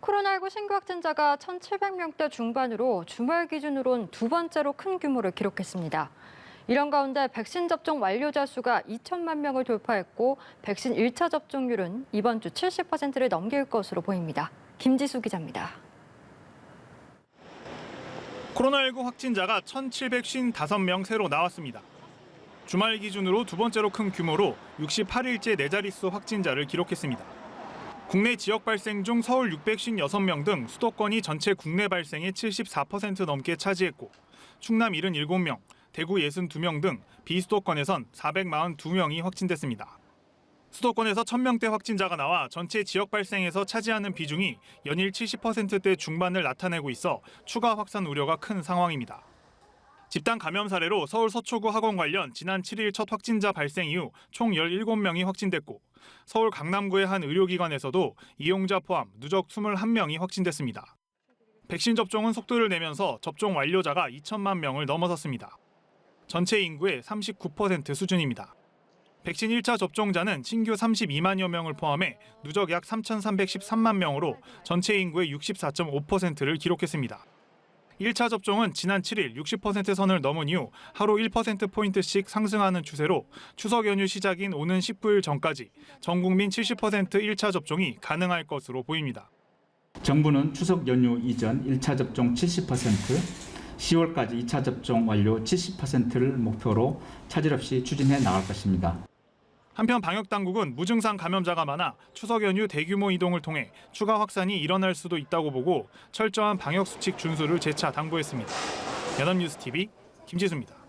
코로나19 신규 확진자가 1,700명대 중반으로 주말 기준으론 두 번째로 큰 규모를 기록했습니다. 이런 가운데 백신 접종 완료자 수가 2천만 명을 돌파했고 백신 1차 접종률은 이번 주 70%를 넘길 것으로 보입니다. 김지수 기자입니다. 코로나19 확진자가 1,755명 새로 나왔습니다. 주말 기준으로 두 번째로 큰 규모로 68일째 네 자릿수 확진자를 기록했습니다. 국내 지역 발생 중 서울 656명 등 수도권이 전체 국내 발생의 74% 넘게 차지했고 충남 77명, 대구 62명 등 비수도권에선 442명이 확진됐습니다. 수도권에서 1,000명대 확진자가 나와 전체 지역 발생에서 차지하는 비중이 연일 70%대 중반을 나타내고 있어 추가 확산 우려가 큰 상황입니다. 집단 감염 사례로 서울 서초구 학원 관련 지난 7일 첫 확진자 발생 이후 총 17명이 확진됐고 서울 강남구의 한 의료기관에서도 이용자 포함 누적 21명이 확진됐습니다. 백신 접종은 속도를 내면서 접종 완료자가 2천만 명을 넘어섰습니다. 전체 인구의 39% 수준입니다. 백신 1차 접종자는 신규 32만여 명을 포함해 누적 약 3,313만 명으로 전체 인구의 64.5%를 기록했습니다. 1차 접종은 지난 7일 60% 선을 넘은 이후 하루 1%포인트씩 상승하는 추세로 추석 연휴 시작인 오는 19일 전까지 전 국민 70% 1차 접종이 가능할 것으로 보입니다. 정부는 추석 연휴 이전 1차 접종 70%, 10월까지 2차 접종 완료 70%를 목표로 차질 없이 추진해 나갈 것입니다. 한편 방역당국은 무증상 감염자가 많아 추석 연휴 대규모 이동을 통해 추가 확산이 일어날 수도 있다고 보고 철저한 방역수칙 준수를 재차 당부했습니다. 연합뉴스TV 김지수입니다.